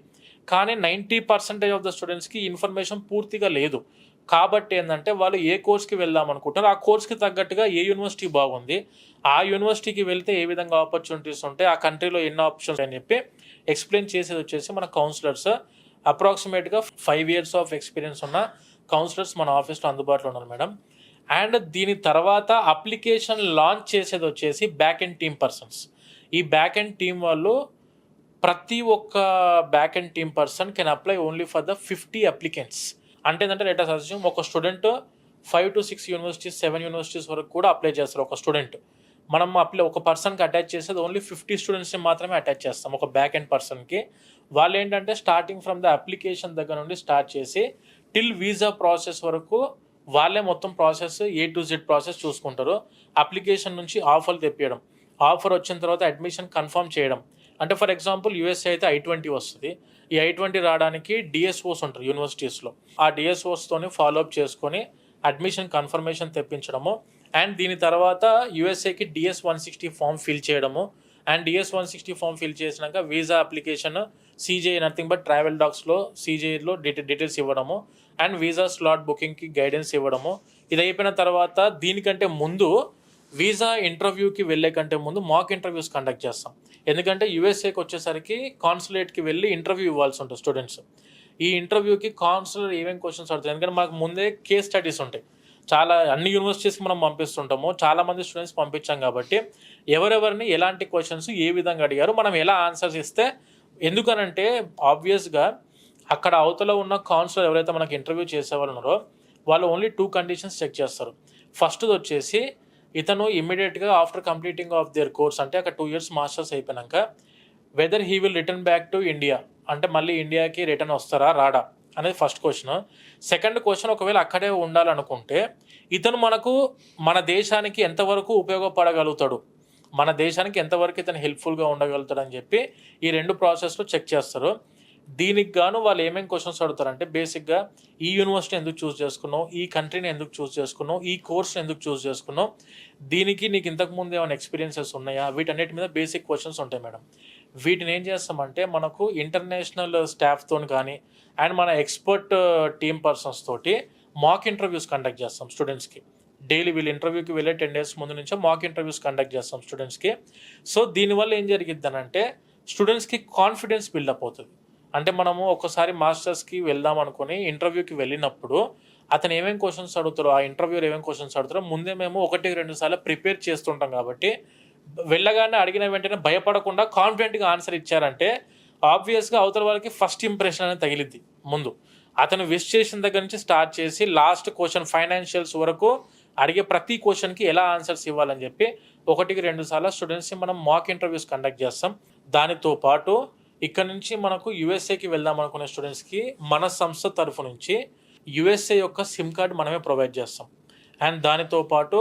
కానీ 90% ఆఫ్ ద స్టూడెంట్స్కి ఇన్ఫర్మేషన్ పూర్తిగా లేదు. కాబట్టి ఏంటంటే వాళ్ళు ఏ కోర్స్కి వెళ్దాం అనుకుంటారు, ఆ కోర్స్కి తగ్గట్టుగా ఏ యూనివర్సిటీ బాగుంది, ఆ యూనివర్సిటీకి వెళ్తే ఏ విధంగా ఆపర్చునిటీస్ ఉంటాయి, ఆ కంట్రీలో ఎన్ని ఆప్షన్స్ అని చెప్పి ఎక్స్ప్లెయిన్ చేసేది వచ్చేసి మన కౌన్సిలర్స్. అప్రాక్సిమేట్గా 5 years ఆఫ్ ఎక్స్పీరియన్స్ ఉన్న కౌన్సిలర్స్ మన ఆఫీస్లో అందుబాటులో ఉన్నారు మేడం. అండ్ దీని తర్వాత అప్లికేషన్ లాంచ్ చేసేది వచ్చేసి బ్యాక్ ఎండ్ టీమ్ పర్సన్స్. ఈ బ్యాక్ ఎండ్ టీమ్ వాళ్ళు ప్రతి ఒక్క back end team person can apply only for the 50 applicants. అంటే ఏంటంటే లెట్ us assume ఒక స్టూడెంట్ 5 to 6 యూనివర్సిటీస్ 7 యూనివర్సిటీస్ వరకు కూడా అప్లై చేస్తారు ఒక స్టూడెంట్. మనం ఒక పర్సన్కి అటాచ్ చేసేది ఓన్లీ 50 స్టూడెంట్స్ని మాత్రమే అటాచ్ చేస్తాం ఒక బ్యాక్ ఎండ్ పర్సన్కి. వాళ్ళు ఏంటంటే స్టార్టింగ్ ఫ్రమ్ ద అప్లికేషన్ దగ్గర నుండి స్టార్ట్ చేసి టిల్ వీసా ప్రాసెస్ వరకు వాళ్ళే మొత్తం process A to Z process చూసుకుంటారు. అప్లికేషన్ నుంచి ఆఫర్లు తెప్పియడం, ఆఫర్ వచ్చిన తర్వాత అడ్మిషన్ కన్ఫర్మ్ చేయడం. అంటే ఫర్ ఎగ్జాంపుల్ యూఎస్ఏ అయితే I-20 వస్తుంది. ఈ I-20 రావడానికి డిఎస్ఓస్ ఉంటారు యూనివర్సిటీస్లో. ఆ డిఎస్ఓస్తోని ఫాలోఅప్ చేసుకొని అడ్మిషన్ కన్ఫర్మేషన్ తెప్పించడము. అండ్ దీని తర్వాత యూఎస్ఏకి DS-160 ఫామ్ ఫిల్ చేయడము. అండ్ DS-160 ఫామ్ ఫిల్ చేసినాక visa application CJI nothing but travel డాక్స్లో CJIలో డీటెయిల్స్ ఇవ్వడము. అండ్ వీసా స్లాట్ బుకింగ్కి గైడెన్స్ ఇవ్వడము. ఇది అయిపోయిన తర్వాత దీనికంటే ముందు వీసా ఇంటర్వ్యూకి వెళ్ళే కంటే ముందు మాక్ ఇంటర్వ్యూస్ కండక్ట్ చేస్తాం. ఎందుకంటే యూఎస్ఏకి వచ్చేసరికి కాన్సులేట్కి వెళ్ళి ఇంటర్వ్యూ ఇవ్వాల్సి ఉంటుంది స్టూడెంట్స్. ఈ ఇంటర్వ్యూకి కాన్సులర్ ఏమేమి క్వశ్చన్స్ అడుగుతారు, ఎందుకంటే మాకు ముందే కేస్ స్టడీస్ ఉంటాయి. చాలా అన్ని యూనివర్సిటీస్కి మనం పంపిస్తుంటాము, చాలామంది స్టూడెంట్స్ పంపించాం కాబట్టి ఎవరెవరిని ఎలాంటి క్వశ్చన్స్ ఏ విధంగా అడిగారు, మనం ఎలా ఆన్సర్స్ ఇస్తే. ఎందుకనంటే ఆబ్వియస్గా అక్కడ అవతల ఉన్న కౌన్సిలర్ ఎవరైతే మనకి ఇంటర్వ్యూ చేసేవాళ్ళు ఉన్నారో వాళ్ళు ఓన్లీ 2 కండిషన్స్ చెక్ చేస్తారు. ఫస్ట్ది వచ్చేసి ఇతను ఇమ్మీడియట్గా after completing of their course అంటే అక్కడ 2 years మాస్టర్స్ అయిపోయినాక whether he will return back to India అంటే మళ్ళీ ఇండియాకి రిటర్న్ వస్తారా రాడా అనేది ఫస్ట్ క్వశ్చన్. సెకండ్ క్వశ్చన్ ఒకవేళ అక్కడే ఉండాలనుకుంటే ఇతను మన దేశానికి ఎంతవరకు ఉపయోగపడగలుగుతాడు, మన దేశానికి ఎంతవరకు ఇతను హెల్ప్ఫుల్గా ఉండగలుగుతాడు అని చెప్పి ఈ 2 ప్రాసెస్లో చెక్ చేస్తారు. దీనికి గాను వాళ్ళు ఏమేమి క్వశ్చన్స్ అడుగుతారంటే బేసిక్గా ఈ యూనివర్సిటీ ఎందుకు చూస్ చేసుకున్నావు, ఈ కంట్రీని ఎందుకు చూస్ చేసుకున్నావు, ఈ కోర్స్ని ఎందుకు చూస్ చేసుకున్నావు, దీనికి నీకు ఇంతకుముందు ఏమైనా ఎక్స్పీరియన్సెస్ ఉన్నాయా, వీటన్నిటి మీద బేసిక్ క్వశ్చన్స్ ఉంటాయి మేడం. వీటిని ఏం చేస్తామంటే మనకు ఇంటర్నేషనల్ స్టాఫ్తో కానీ అండ్ మన ఎక్స్పర్ట్ టీమ్ పర్సన్స్ తోటి మాక్ ఇంటర్వ్యూస్ కండక్ట్ చేస్తాం స్టూడెంట్స్కి. డైలీ వీళ్ళు ఇంటర్వ్యూకి వెళ్ళే 10 days ముందు నుంచే మాక్ ఇంటర్వ్యూస్ కండక్ట్ చేస్తాం స్టూడెంట్స్కి. సో దీనివల్ల ఏం జరిగిద్ది స్టూడెంట్స్కి కాన్ఫిడెన్స్ బిల్డప్ అవుతుంది. అంటే మనము ఒకసారి మాస్టర్స్కి వెళ్దాం అనుకుని ఇంటర్వ్యూకి వెళ్ళినప్పుడు అతను ఏమేమి క్వశ్చన్స్ అడుగుతారో, ఆ ఇంటర్వ్యూలో ఏమేమి క్వశ్చన్స్ అడుగుతారో ముందే మేము 1-2 సార్లు ప్రిపేర్ చేస్తుంటాం. కాబట్టి వెళ్ళగానే అడిగిన వెంటనే భయపడకుండా కాన్ఫిడెంట్గా ఆన్సర్ ఇచ్చారంటే ఆబ్వియస్గా అవతల వాళ్ళకి ఫస్ట్ ఇంప్రెషన్ అనేది తగిలిద్ది. ముందు అతను విష్ చేసిన దగ్గర నుంచి స్టార్ట్ చేసి లాస్ట్ క్వశ్చన్ ఫైనాన్షియల్స్ వరకు అడిగే ప్రతి క్వశ్చన్కి ఎలా ఆన్సర్స్ ఇవ్వాలని చెప్పి 1-2 సార్లు స్టూడెంట్స్ని మనం మాక్ ఇంటర్వ్యూస్ కండక్ట్ చేస్తాం. దానితో పాటు ఇక్కడ నుంచి మనకు యూఎస్ఏకి వెళ్దాం అనుకునే స్టూడెంట్స్కి మన సంస్థ తరఫు నుంచి యూఎస్ఏ యొక్క సిమ్ కార్డ్ మనమే ప్రొవైడ్ చేస్తాం. అండ్ దానితో పాటు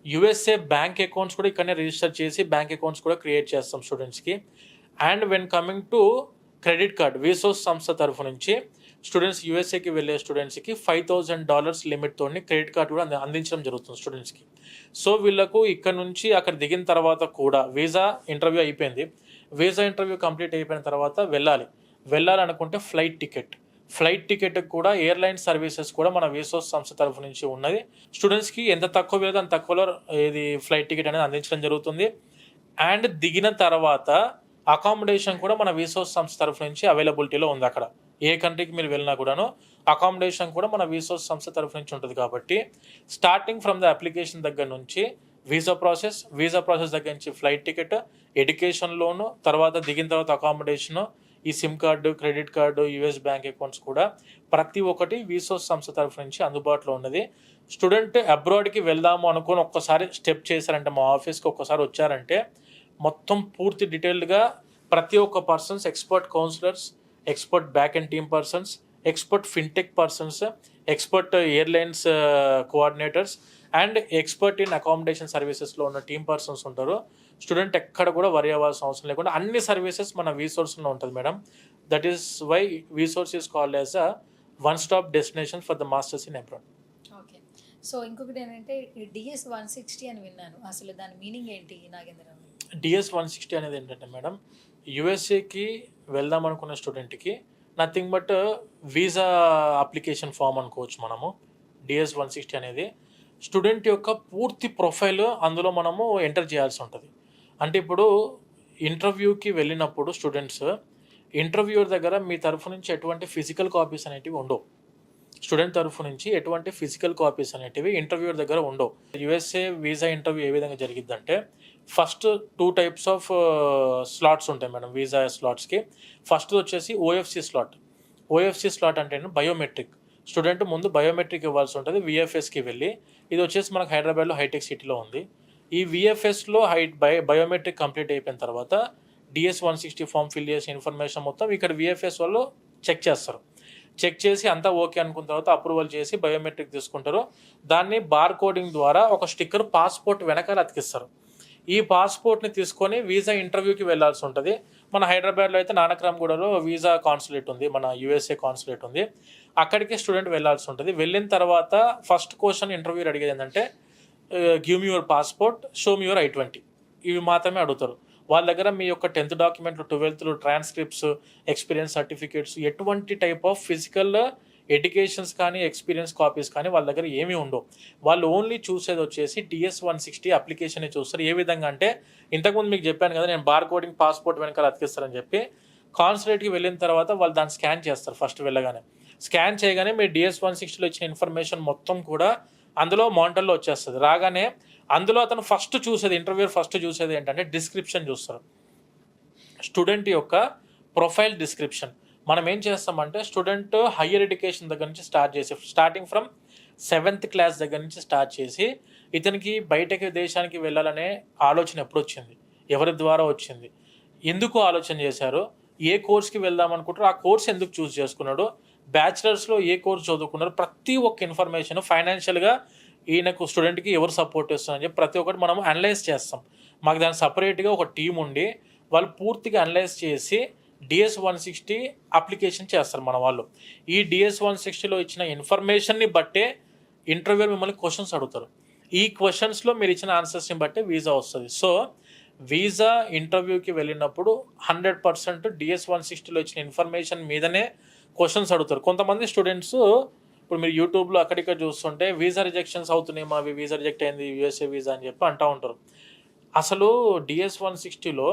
యూఎస్ఏ బ్యాంక్ అకౌంట్స్ కూడా ఇక్కడనే రిజిస్టర్ చేసి బ్యాంక్ అకౌంట్స్ కూడా క్రియేట్ చేస్తాం స్టూడెంట్స్కి. And when coming to credit card వీసోస్ సంస్థ తరఫు నుంచి స్టూడెంట్స్ యూఎస్ఏకి వెళ్ళే స్టూడెంట్స్కి $5,000 లిమిట్తో క్రెడిట్ కార్డ్ కూడా అందించడం జరుగుతుంది స్టూడెంట్స్కి. సో వీళ్ళకు ఇక్కడ నుంచి అక్కడ దిగిన తర్వాత కూడా వీసా ఇంటర్వ్యూ అయిపోయింది, వీసా ఇంటర్వ్యూ కంప్లీట్ అయిపోయిన తర్వాత వెళ్ళాలనుకుంటే ఫ్లైట్ టికెట్ కూడా ఎయిర్లైన్ సర్వీసెస్ కూడా మన వీసోస్ సంస్థ తరఫు నుంచి ఉన్నది. స్టూడెంట్స్కి ఎంత తక్కువ వేదో అంత తక్కువలో ఇది ఫ్లైట్ టికెట్ అనేది అందించడం జరుగుతుంది. అండ్ దిగిన తర్వాత అకామిడేషన్ కూడా మన వీసోస్ సంస్థ తరఫు నుంచి అవైలబిలిటీలో ఉంది. అక్కడ ఏ కంట్రీకి మీరు వెళ్ళినా కూడాను అకామిడేషన్ కూడా మన వీసోస్ సంస్థ తరఫు నుంచి ఉంటుంది. కాబట్టి స్టార్టింగ్ ఫ్రమ్ ద అప్లికేషన్ దగ్గర నుంచి వీసా ప్రాసెస్ దగ్గర నుంచి ఫ్లైట్ టికెట్, ఎడ్యుకేషన్ లోను, తర్వాత దిగిన తర్వాత అకామిడేషను, ఈ SIM card, credit card, US bank accounts కూడా ప్రతి ఒక్కటి వీసోస్ సంస్థ తరఫు నుంచి అందుబాటులో ఉన్నది. స్టూడెంట్ అబ్రాడ్కి వెళ్దాము అనుకుని ఒక్కసారి స్టెప్ చేశారంటే మా ఆఫీస్కి ఒక్కసారి వచ్చారంటే మొత్తం పూర్తి డీటెయిల్డ్గా ప్రతి ఒక్క persons, expert counsellors, expert back and team persons, expert fintech persons, expert airlines coordinators and expert in accommodation సర్వీసెస్లో ఉన్న టీమ్ పర్సన్స్ ఉంటారు. స్టూడెంట్ ఎక్కడ కూడా వరి అవ్వాల్సిన అవసరం లేకుండా అన్ని సర్వీసెస్ మన వీసోర్స్లో ఉంటుంది madam. That is why VSource is called as a one stop destination for the masters in abroad. Okay. So ఇంకొకటి ఏంటంటే DS 160 అని విన్నాను. అసలు దాని మీనింగ్ ఏంటి నాగేంద్ర? DS 160 అనేది ఏంటంటే మేడం, యూఎస్ఏకి వెళ్దాం అనుకున్న స్టూడెంట్కి nothing but visa application form అనుకోవచ్చు మనము. DS 160 అనేది స్టూడెంట్ యొక్క పూర్తి ప్రొఫైల్ అందులో మనము ఎంటర్ చేయాల్సి ఉంటుంది. అంటే ఇప్పుడు ఇంటర్వ్యూకి వెళ్ళినప్పుడు స్టూడెంట్స్ ఇంటర్వ్యూర్ దగ్గర మీ తరఫు నుంచి ఎటువంటి ఫిజికల్ కాపీస్ అనేటివి ఉండవు. స్టూడెంట్ తరఫు నుంచి ఎటువంటి ఫిజికల్ కాపీస్ అనేటివి ఇంటర్వ్యూర్ దగ్గర ఉండవు. యూఎస్ఏ వీసా ఇంటర్వ్యూ ఏ విధంగా జరిగిద్దంటే ఫస్ట్ 2 టైప్స్ ఆఫ్ స్లాట్స్ ఉంటాయి మేడం వీసా స్లాట్స్కి. ఫస్ట్ వచ్చేసి ఓఎఫ్సి స్లాట్ అంటే బయోమెట్రిక్. స్టూడెంట్ ముందు బయోమెట్రిక్ ఇవ్వాల్సి ఉంటుంది విఎఫ్ఎస్కి వెళ్ళి. ఇది వచ్చేసి మనకు హైదరాబాద్లో హైటెక్ సిటీలో ఉంది. ఈ విఎఫ్ఎస్లో బయోమెట్రిక్ కంప్లీట్ అయిపోయిన తర్వాత DS 160 ఫామ్ ఫిల్ చేసిన ఇన్ఫర్మేషన్ మొత్తం ఇక్కడ విఎఫ్ఎస్ వాళ్ళు చెక్ చేస్తారు. చెక్ చేసి అంతా ఓకే అనుకున్న తర్వాత అప్రూవల్ చేసి బయోమెట్రిక్ తీసుకుంటారు. దాన్ని బార్ కోడింగ్ ద్వారా ఒక స్టిక్కర్ పాస్పోర్ట్ వెనకాల అతికిస్తారు. ఈ పాస్పోర్ట్ని తీసుకొని వీసా ఇంటర్వ్యూకి వెళ్ళాల్సి ఉంటుంది. మన హైదరాబాద్లో అయితే నానక్రామ్గూడలో వీసా కాన్సులేట్ ఉంది, మన యూఎస్ఏ కాన్సులేట్ ఉంది. అక్కడికి స్టూడెంట్ వెళ్ళాల్సి ఉంటుంది. వెళ్ళిన తర్వాత ఫస్ట్ క్వశ్చన్ ఇంటర్వ్యూ అడిగేది ఏంటంటే give me your passport, show me your I-20. ఇవి మాత్రమే అడుగుతారు. వాళ్ళ దగ్గర మీ యొక్క 10th డాక్యుమెంట్లు, 12th ట్రాన్స్క్రిప్ట్స్, ఎక్స్పీరియన్స్ సర్టిఫికేట్స్, ఎటువంటి టైప్ ఆఫ్ ఫిజికల్ ఎడ్యుకేషన్స్ కానీ ఎక్స్పీరియన్స్ కాపీస్ కానీ వాళ్ళ దగ్గర ఏమీ ఉండవు. వాళ్ళు ఓన్లీ చూసేది వచ్చేసి DS 160 అప్లికేషన్ని చూస్తారు. ఏ విధంగా అంటే ఇంతకుముందు మీకు చెప్పాను కదా నేను బార్ కోడింగ్ పాస్పోర్ట్ వెనకాల అతికిస్తారని చెప్పి. కాన్సులేట్కి వెళ్ళిన తర్వాత వాళ్ళు దాన్ని స్కాన్ చేస్తారు. ఫస్ట్ వెళ్ళగానే స్కాన్ చేయగానే మీరు DS 160లో ఇచ్చిన ఇన్ఫర్మేషన్ మొత్తం కూడా అందులో మానిటర్లో వచ్చేస్తుంది. రాగానే అందులో అతను ఇంటర్వ్యూర్ ఫస్ట్ చూసేది ఏంటంటే డిస్క్రిప్షన్ చూస్తారు. స్టూడెంట్ యొక్క ప్రొఫైల్ డిస్క్రిప్షన్. మనం ఏం చేస్తామంటే స్టూడెంట్ హయ్యర్ ఎడ్యుకేషన్ దగ్గర నుంచి స్టార్టింగ్ ఫ్రమ్ 7th క్లాస్ దగ్గర నుంచి స్టార్ట్ చేసి ఇతనికి బయటకి దేశానికి వెళ్ళాలనే ఆలోచన ఎప్పుడు వచ్చింది, ఎవరి ద్వారా వచ్చింది, ఎందుకు ఆలోచన చేశారు, ఏ కోర్స్కి వెళ్దాం అనుకుంటారో ఆ కోర్స్ ఎందుకు చూస్ చేసుకున్నాడు, బ్యాచిలర్స్లో ఏ కోర్స్ చదువుకున్నారు, ప్రతి ఒక్క ఇన్ఫర్మేషన్ ఫైనాన్షియల్గా ఈయనకు స్టూడెంట్కి ఎవరు సపోర్ట్ చేస్తున్నారని చెప్పి ప్రతి ఒక్కటి మనం అనలైజ్ చేస్తాం. మాకు దానికి సపరేట్గా ఒక టీం ఉండి వాళ్ళు పూర్తిగా అనలైజ్ చేసి DS 160 అప్లికేషన్ చేస్తారు మన వాళ్ళు. ఈ DS 160లో ఇచ్చిన ఇన్ఫర్మేషన్ని బట్టే ఇంటర్వ్యూర్ మిమ్మల్ని క్వశ్చన్స్ అడుగుతారు. ఈ క్వశ్చన్స్లో మీరు ఇచ్చిన ఆన్సర్స్ని బట్టే వీసా వస్తుంది. సో వీసా ఇంటర్వ్యూకి వెళ్ళినప్పుడు 100% DS 160లో ఇచ్చిన ఇన్ఫర్మేషన్ మీదనే క్వశ్చన్స్ అడుగుతారు. కొంతమంది స్టూడెంట్స్ ఇప్పుడు మీరు యూట్యూబ్లో అక్కడిక్కడ చూస్తుంటే వీసా రిజెక్షన్స్ అవుతున్నాయి, మావి వీసా రిజెక్ట్ అయింది యూఎస్ఏ వీసా అని చెప్పి అంటూ ఉంటారు. అసలు DS 160లో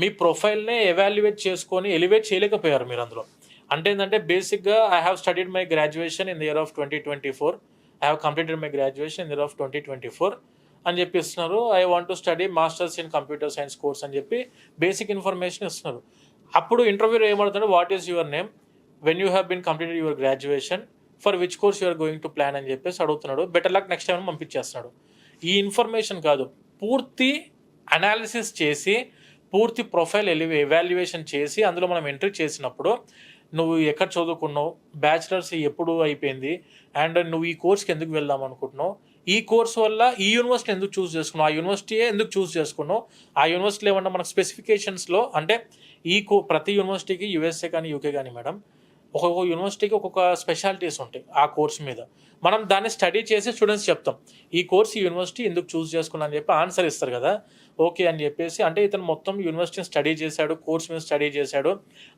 మీ ప్రొఫైల్నే ఎవాల్యుయేట్ చేసుకొని ఎలివేట్ చేయలేకపోయారు మీరు అందులో. అంటే ఏంటంటే బేసిక్గా I have studied my graduation in the year of 2024, I have completed my graduation in the year of 2024 అని చెప్పి ఇస్తున్నారు. I want to study masters in computer science course అని చెప్పి బేసిక్ ఇన్ఫర్మేషన్ ఇస్తున్నారు. అప్పుడు ఇంటర్వ్యూలో ఏమడుతున్నాడు, what is your name, when you have been completed your graduation, for which course you are going to plan అని చెప్పేసి అడుగుతున్నాడు. బెటర్ లక్ నెక్స్ట్ టైం పంపించేస్తున్నాడు. ఈ ఇన్ఫర్మేషన్ కాదు, పూర్తి అనాలిసిస్ చేసి పూర్తి ప్రొఫైల్ ఎవాల్యుయేషన్ చేసి అందులో మనం ఎంట్రీ చేసినప్పుడు నువ్వు ఎక్కడ చదువుకున్నావు, బ్యాచిలర్స్ ఎప్పుడు అయిపోయింది, అండ్ నువ్వు ఈ కోర్స్కి ఎందుకు వెళ్దాం అనుకుంటున్నావు, ఈ కోర్స్ వల్ల ఈ యూనివర్సిటీ ఎందుకు చూస్ చేసుకున్నావు, ఆ యూనివర్సిటీయే ఎందుకు చూస్ చేసుకున్నావు, ఆ యూనివర్సిటీలో ఏమన్నా మనకు స్పెసిఫికేషన్స్లో అంటే ప్రతి యూనివర్సిటీకి యూఎస్ఏ కానీ యూకే కానీ మేడం ఒక్కొక్క యూనివర్సిటీకి ఒక్కొక్క స్పెషాలిటీస్ ఉంటాయి. ఆ కోర్స్ మీద మనం దాన్ని స్టడీ చేసి స్టూడెంట్స్ చెప్తాం ఈ కోర్స్ ఈ యూనివర్సిటీ ఎందుకు చూస్ చేసుకున్నా అని చెప్పి ఆన్సర్ ఇస్తారు కదా. ఓకే అని చెప్పేసి అంటే ఇతను మొత్తం యూనివర్సిటీని స్టడీ చేశాడు, కోర్స్ మీద స్టడీ చేశాడు,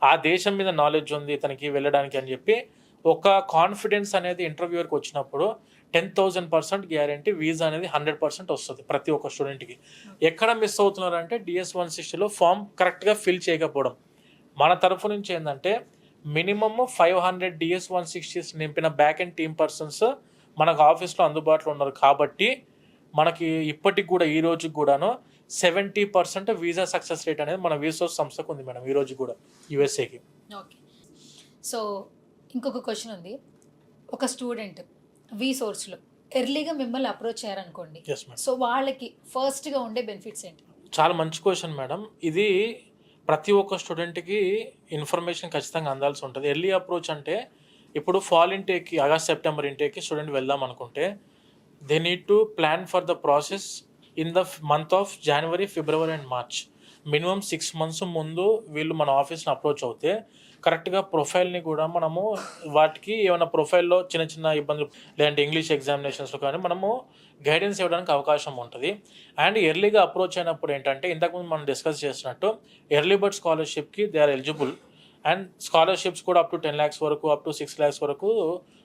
ఆ దేశం మీద నాలెడ్జ్ ఉంది ఇతనికి వెళ్ళడానికి అని చెప్పి ఒక కాన్ఫిడెన్స్ అనేది ఇంటర్వ్యూవర్కి వచ్చినప్పుడు 10,000% గ్యారంటీ వీసా అనేది 100% వస్తుంది ప్రతి ఒక్క స్టూడెంట్కి. ఎక్కడ మిస్ అవుతున్నారంటే DS 160లో ఫామ్ కరెక్ట్గా ఫిల్ చేయకపోవడం. మన తరఫు నుంచి ఏంటంటే మినిమమ్ 500 DS 160 నింపిన బ్యాక్ అండ్ టీమ్ పర్సన్స్ మనకు ఆఫీస్లో అందుబాటులో ఉన్నారు కాబట్టి మనకి ఇప్పటికి కూడా ఈ రోజుకి కూడాను 70% వీసా సక్సెస్ రేట్ అనేది మన వీసోర్స్ సంస్థకు ఉంది మేడం ఈ రోజు కూడా యూఎస్ఏకి. ఓకే. సో ఇంకొక క్వశ్చన్ ఉంది. ఒక స్టూడెంట్ సోర్స్లో ఎర్లీగా మిమ్మల్ని అప్రోచ్ అయ్యారనుకోండి, ఎస్ మేడం. సో వాళ్ళకి ఫస్ట్గా ఉండే బెనిఫిట్స్ ఏంటి? చాలా మంచి క్వశ్చన్ మేడం. ఇది ప్రతి ఒక్క స్టూడెంట్కి ఇన్ఫర్మేషన్ ఖచ్చితంగా అందాల్సి ఉంటుంది. ఎర్లీ అప్రోచ్ అంటే ఇప్పుడు ఫాల్ ఇంటేక్కి ఆగస్ట్ సెప్టెంబర్ ఇంటేక్కి స్టూడెంట్ వెళ్దాం అనుకుంటే they need to plan for the process in the month of January, February and March. Minimum 6 months ముందు వీళ్ళు మన ఆఫీస్ని అప్రోచ్ అవుతే కరెక్ట్గా ప్రొఫైల్ని కూడా మనము వాటికి ఏమైనా ప్రొఫైల్లో చిన్న చిన్న ఇబ్బందులు లేదంటే ఇంగ్లీష్ ఎగ్జామినేషన్స్లో కానీ మనము గైడెన్స్ ఇవ్వడానికి అవకాశం ఉంటుంది. అండ్ ఎర్లీగా అప్రోచ్ అయినప్పుడు ఏంటంటే ఇంతకుముందు మనం డిస్కస్ చేసినట్టు ఎర్లీ బర్డ్ స్కాలర్షిప్కి they are eligible. And scholarships కూడా అప్ టు 10 lakhs వరకు, అప్ టు 6 lakhs వరకు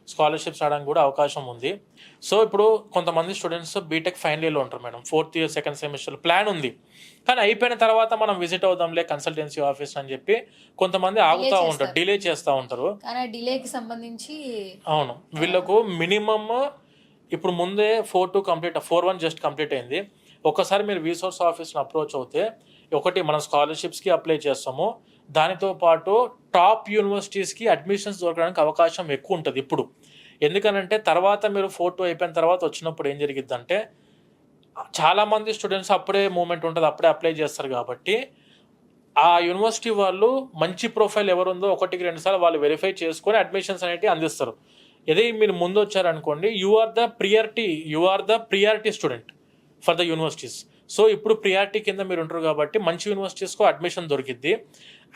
స్కాలర్షిప్స్ రావడానికి కూడా అవకాశం ఉంది. సో ఇప్పుడు కొంతమంది స్టూడెంట్స్ బీటెక్ ఫైనల్ ఇయర్లో ఉంటారు madam, 4th year 2nd semester plan ఉంది, కానీ అయిపోయిన తర్వాత మనం విజిట్ అవుదాంలే కన్సల్టెన్సీ ఆఫీస్ అని చెప్పి కొంతమంది ఆగుతూ ఉంటారు, డిలే చేస్తూ ఉంటారు. కానీ డిలేకి సంబంధించి అవును, వీళ్ళకు మినిమమ్ ఇప్పుడు ముందే 4-1 జస్ట్ కంప్లీట్ అయింది. ఒక్కసారి మీరు వీసోర్స్ ఆఫీస్ని అప్రోచ్ అవుతే ఒకటి మనం స్కాలర్షిప్స్కి అప్లై చేస్తాము, దానితో పాటు టాప్ యూనివర్సిటీస్కి అడ్మిషన్స్ దొరకడానికి అవకాశం ఎక్కువ ఉంటుంది ఇప్పుడు. ఎందుకనంటే తర్వాత మీరు 4-2 అయిపోయిన తర్వాత వచ్చినప్పుడు ఏం జరిగిద్దంటే చాలామంది స్టూడెంట్స్ అప్పుడే మూమెంట్ ఉంటుంది, అప్పుడే అప్లై చేస్తారు కాబట్టి ఆ యూనివర్సిటీ వాళ్ళు మంచి ప్రొఫైల్ ఎవరుందో 1-2 సార్లు వాళ్ళు వెరిఫై చేసుకొని అడ్మిషన్స్ అనేవి అందిస్తారు. ఇది మీరు ముందు వచ్చారనుకోండి, you are the priority student for the universities. So ఇప్పుడు ప్రియారిటీ కింద మీరు ఉంటారు కాబట్టి మంచి యూనివర్సిటీస్కు అడ్మిషన్ దొరికిద్ది.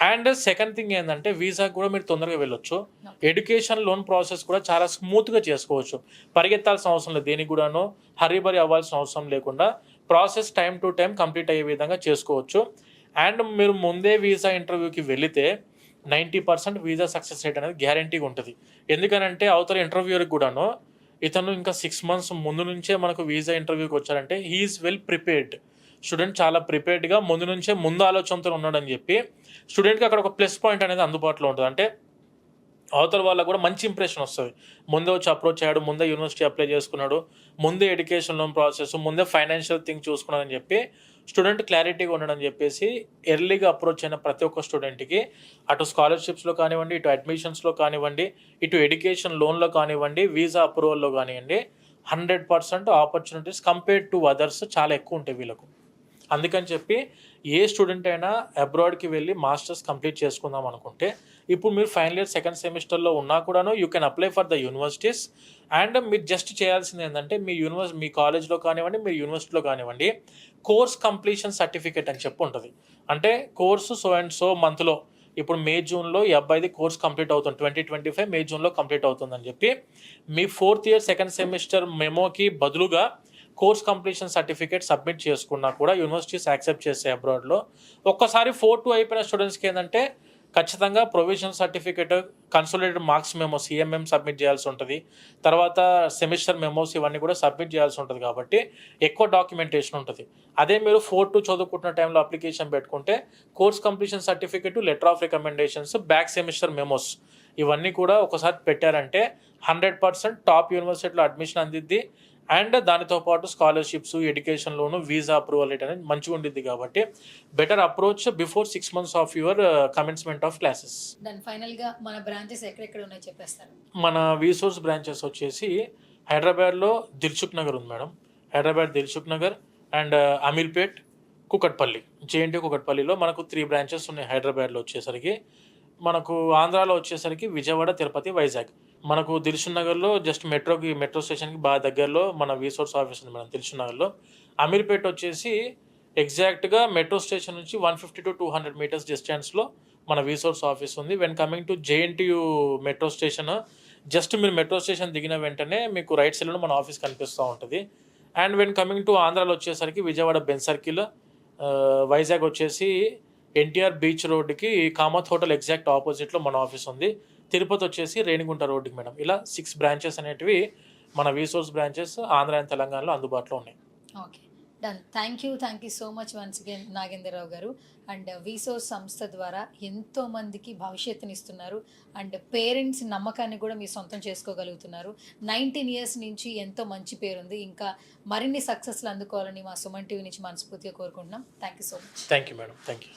అండ్ సెకండ్ థింగ్ ఏంటంటే వీసాకి కూడా మీరు తొందరగా వెళ్ళొచ్చు. ఎడ్యుకేషన్ లోన్ ప్రాసెస్ కూడా చాలా స్మూత్గా చేసుకోవచ్చు, పరిగెత్తాల్సిన అవసరం లేదు, దేనికి కూడాను హరీబరీ అవ్వాల్సిన అవసరం లేకుండా process time to time complete అయ్యే విధంగా చేసుకోవచ్చు. అండ్ మీరు ముందే వీసా ఇంటర్వ్యూకి వెళితే 90% వీసా సక్సెస్ రేట్ అనేది గ్యారంటీగా ఉంటుంది. ఎందుకనంటే అవతల ఇంటర్వ్యూకి కూడాను ఇతను ఇంకా 6 months ముందు నుంచే మనకు వీసా ఇంటర్వ్యూకి వచ్చారంటే హీఈస్ వెల్ ప్రిపేర్డ్. స్టూడెంట్ చాలా ప్రిపేర్డ్గా ముందు ఆలోచనతో ఉన్నాడని చెప్పి స్టూడెంట్కి అక్కడ ఒక ప్లస్ పాయింట్ అనేది అందుబాటులో ఉంటుంది. అంటే అవతల వాళ్ళకు కూడా మంచి ఇంప్రెషన్ వస్తుంది, ముందే వచ్చి అప్రోచ్ అయ్యాడు, ముందే యూనివర్సిటీ అప్లై చేసుకున్నాడు, ముందే ఎడ్యుకేషన్ లోన్ ప్రాసెస్, ముందే ఫైనాన్షియల్ థింగ్ చూసుకున్నాడని చెప్పి స్టూడెంట్ క్లారిటీగా ఉండడని చెప్పేసి ఎర్లీగా అప్రోచ్ అయిన ప్రతి ఒక్క స్టూడెంట్కి అటు స్కాలర్షిప్స్లో కానివ్వండి, ఇటు అడ్మిషన్స్లో కానివ్వండి, ఇటు ఎడ్యుకేషన్ లోన్లో కానివ్వండి, వీసా అప్రూవల్లో కానివ్వండి 100% ఆపర్చునిటీస్ కంపేర్డ్ టు అదర్స్ చాలా ఎక్కువ ఉంటాయి వీళ్ళకు. అందుకని చెప్పి ఏ స్టూడెంట్ అయినా అబ్రాడ్కి వెళ్ళి మాస్టర్స్ కంప్లీట్ చేసుకుందాం అనుకుంటే ఇప్పుడు మీరు ఫైనల్ ఇయర్ 2nd semesterలో ఉన్నా కూడాను you can apply for the universities. And మీరు జస్ట్ చేయాల్సింది ఏంటంటే మీ కాలేజ్లో కానివ్వండి, మీ యూనివర్సిటీలో కానివ్వండి కోర్స్ కంప్లీషన్ సర్టిఫికేట్ అని చెప్పి ఉంటుంది. అంటే కోర్సు సో అండ్ సో మంత్లో ఇప్పుడు మే జూన్లో ఈ అబ్బాయిది కోర్స్ కంప్లీట్ అవుతుంది, 2025 మే జూన్లో కంప్లీట్ అవుతుందని చెప్పి మీ 4th year 2nd semester మెమోకి బదులుగా కోర్స్ కంప్లీషన్ సర్టిఫికేట్ సబ్మిట్ చేసుకున్నా కూడా యూనివర్సిటీస్ యాక్సెప్ట్ చేసే అబ్రాడ్లో. ఒక్కసారి 4-2 అయిపోయిన స్టూడెంట్స్కి ఏంటంటే ఖచ్చితంగా provision certificate, consolidated marks memo CMM submit చేయాల్సి ఉంటుంది, తర్వాత సెమిస్టర్ మెమోస్ ఇవన్నీ కూడా సబ్మిట్ చేయాల్సి ఉంటుంది కాబట్టి ఎక్కువ డాక్యుమెంటేషన్ ఉంటుంది. అదే మీరు 4-2 చదువుకుంటున్న టైంలో అప్లికేషన్ పెట్టుకుంటే course completion certificate, letter of recommendations, back semester memos ఇవన్నీ కూడా ఒకసారి పెట్టారంటే 100% టాప్ యూనివర్సిటీలో అడ్మిషన్ అందిద్ది. అండ్ దానితో పాటు scholarships, education loan, visa approval rate అనేది మంచిగా ఉండిద్ది కాబట్టి better approach before 6 months of your commencement of classes. దాని ఫైనల్గా మన బ్రాంచెస్ ఎక్కడెక్కడ ఉన్నాయో చెప్పేస్తారు. మన వీసోర్స్ బ్రాంచెస్ వచ్చేసి హైదరాబాద్లో దిల్సుఖ్ నగర్ ఉంది madam, Hyderabad Dilsukh Nagar and Ameerpet, Kukatpally, JNT కుకట్పల్లిలో మనకు 3 branches ఉన్నాయి. హైదరాబాద్లో వచ్చేసరికి మనకు, ఆంధ్రాలో వచ్చేసరికి విజయవాడ, తిరుపతి, వైజాగ్. మనకు దిల్సుఖ్ నగర్లో జస్ట్ మెట్రో స్టేషన్కి బాగా దగ్గరలో మన వీసోర్స్ ఆఫీస్ ఉంది మేడం దిల్సుఖ్ నగర్లో. అమీర్పేట్ వచ్చేసి ఎగ్జాక్ట్గా మెట్రో స్టేషన్ నుంచి 150 to 200 meters డిస్టెన్స్లో మన వీసోర్స్ ఆఫీస్ ఉంది. When coming to JNTU metro station, just మీరు మెట్రో స్టేషన్ దిగిన వెంటనే మీకు రైట్ సైడ్లో మన ఆఫీస్ కనిపిస్తూ ఉంటుంది. అండ్ వెన్ కమింగ్ టు ఆంధ్రాలో వచ్చేసరికి విజయవాడ బెన్ సర్కిల్, వైజాగ్ వచ్చేసి NTR బీచ్ రోడ్డుకి కామత్ హోటల్ ఎగ్జాక్ట్ ఆపోజిట్లో మన ఆఫీస్ ఉంది. తిరుపతి వచ్చేసి రేణిగుంట రోడ్డుకి మేడం. ఇలా 6 branches అనేటివి మన వీసోర్స్ బ్రాంచెస్ ఆంధ్ర అండ్ తెలంగాణలో అందుబాటులో ఉన్నాయి. Okay, done. Thank you so much once again Nagendra Rao గారు. అండ్ వీసోర్స్ సంస్థ ద్వారా ఎంతో మందికి భవిష్యత్తునిస్తున్నారు అండ్ పేరెంట్స్ నమ్మకాన్ని కూడా మీరు సొంతం చేసుకోగలుగుతున్నారు. 19 ఇయర్స్ నుంచి ఎంతో మంచి పేరుంది. ఇంకా మరిన్ని సక్సెస్లు అందుకోవాలని మా సుమన్ టీవీ నుంచి మనస్ఫూర్తిగా కోరుకుంటున్నాం. Thank you so much. Thank you madam, thank you.